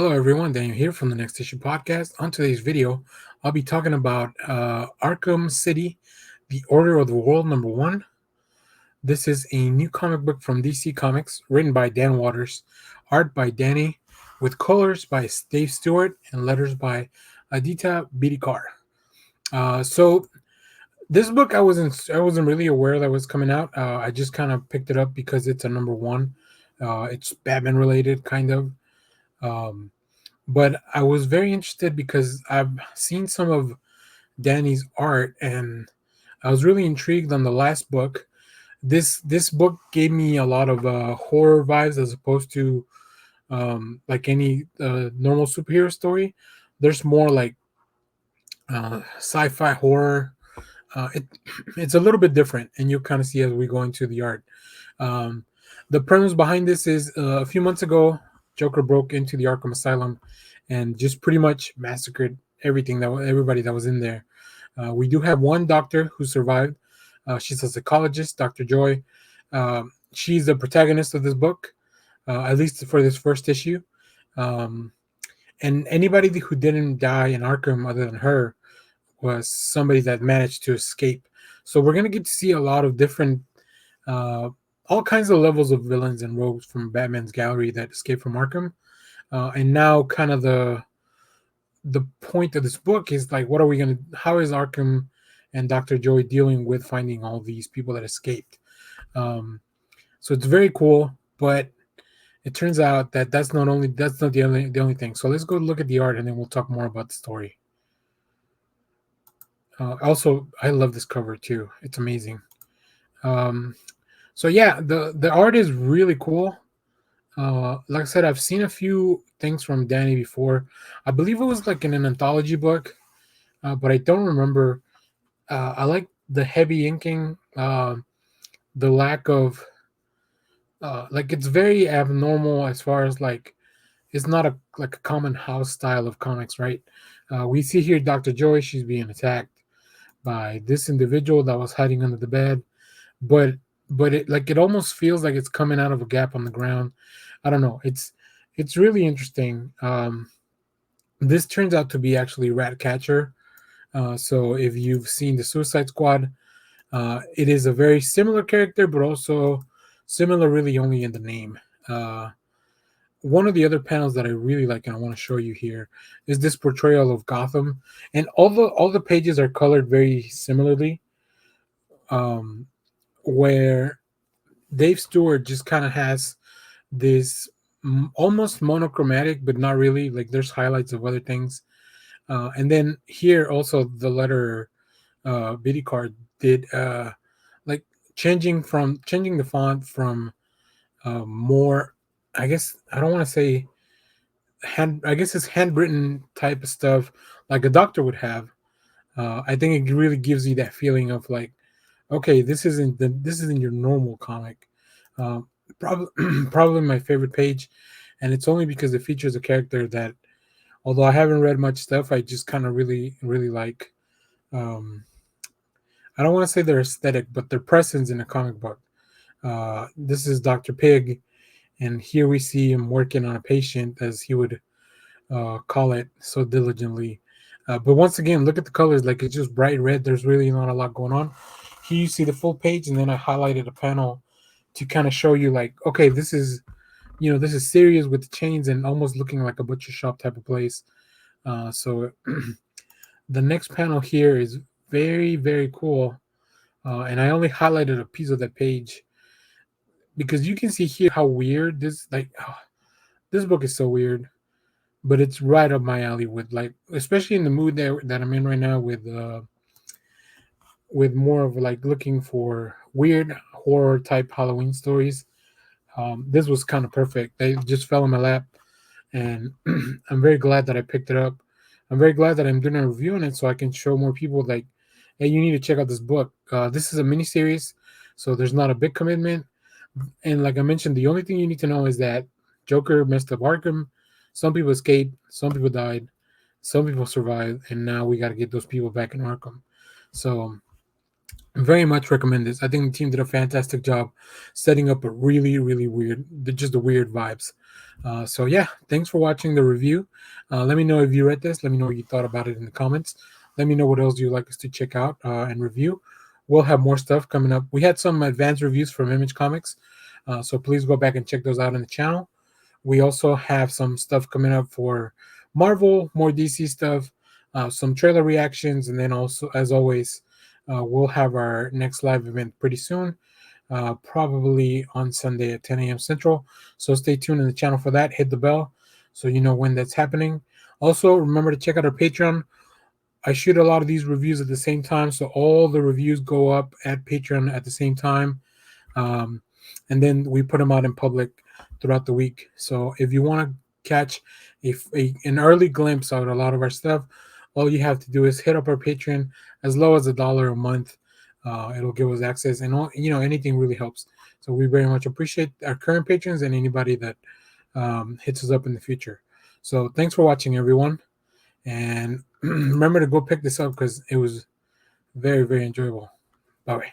Hello, everyone. Daniel here from the Next Issue Podcast. On today's video, I'll be talking about Arkham City, The Order of the World #1. This is a new comic book from DC Comics, written by Dan Waters, art by Dani, with colors by Dave Stewart and letters by Aditya Bidikar. So this book, I wasn't really aware that was coming out. I just kind of picked it up because it's a #1. It's Batman related, kind of. Um, but I was very interested because I've seen some of Danny's art, and I was really intrigued on the last book. This book gave me a lot of horror vibes as opposed to like any normal superhero story. There's more like sci-fi horror. It it's a little bit different, and you'll kind of see as we go into the art. Um, the premise behind this is a few months ago, Joker broke into the Arkham Asylum and just pretty much massacred everybody that was in there. We do have one doctor who survived. She's a psychologist, Dr. Joy. She's the protagonist of this book, at least for this first issue. Um, and anybody who didn't die in Arkham other than her was somebody that managed to escape. So we're gonna get to see a lot of different, uh, all kinds of levels of villains and rogues from Batman's gallery that escaped from Arkham. And now, kind of the point of this book is like, what are we gonna? How is Arkham and Doctor Joy dealing with finding all these people that escaped? Um, so it's very cool, but it turns out that that's not the only thing. So let's go look at the art, and then we'll talk more about the story. Also, I love this cover too. It's amazing. Um, so yeah, the art is really cool. Like I said, I've seen a few things from Danny before. I believe it was like in an anthology book, but I don't remember. I like the heavy inking, the lack of like it's very abnormal as far as like it's not a common house style of comics, right? We see here Dr. Joy, she's being attacked by this individual that was hiding under the bed, but it almost feels like it's coming out of a gap on the ground. I don't know. It's really interesting. This turns out to be actually Ratcatcher. So if you've seen the Suicide Squad, it is a very similar character, but also similar really only in the name. One of the other panels that I really like and I want to show you here is this portrayal of Gotham, and all the pages are colored very similarly. Um, where Dave Stewart just kind of has this almost monochromatic, but not really. Like there's highlights of other things, and then here also the letter Bidikar did like changing the font from more. I guess I don't want to say hand. I guess it's handwritten type of stuff like a doctor would have. I think it really gives you that feeling of like, okay, this isn't your normal comic. Probably probably my favorite page, and it's only because it features a character that, although I haven't read much stuff, I just kind of really like. Um, I don't want to say their aesthetic, but their presence in a comic book. This is Doctor Pig, and here we see him working on a patient, as he would call it so diligently. But once again, look at the colors; like it's just bright red. There's really not a lot going on. Here you see the full page, and then I highlighted a panel to kind of show you, like, okay, this is serious with the chains and almost looking like a butcher shop type of place. So the next panel here is very cool, and I only highlighted a piece of that page because you can see here how weird this book is so weird, but it's right up my alley with, like, especially in the mood that I'm in right now with more of like looking for weird horror type Halloween stories. This was kind of perfect. They just fell in my lap, and I'm very glad that I picked it up. I'm very glad that I'm doing a review on it so I can show more people, like, hey, you need to check out this book. This is a mini series, so there's not a big commitment. And like I mentioned, the only thing you need to know is that Joker messed up Arkham. Some people escaped, some people died, some people survived, and now we got to get those people back in Arkham. So very much recommend this. I think the team did a fantastic job setting up a really weird, just the weird vibes. So yeah, thanks for watching the review. Let me know if you read this. Let me know what you thought about it in the comments. Let me know what else you'd like us to check out and review. We'll have more stuff coming up. We had some advanced reviews from Image Comics, so please go back and check those out on the channel. We also have some stuff coming up for Marvel, more DC stuff, some trailer reactions, and then also, as always, we'll have our next live event pretty soon, probably on Sunday at 10 a.m. Central. So stay tuned in the channel for that. Hit the bell so you know when that's happening. Also, remember to check out our Patreon. I shoot a lot of these reviews at the same time, so all the reviews go up at Patreon at the same time. Um, and then we put them out in public throughout the week. So if you want to catch an early glimpse of a lot of our stuff, all you have to do is hit up our Patreon as low as $1 a month. It'll give us access, and anything really helps. So we very much appreciate our current patrons and anybody that hits us up in the future. So thanks for watching, everyone, and remember to go pick this up because it was very, very enjoyable. Bye.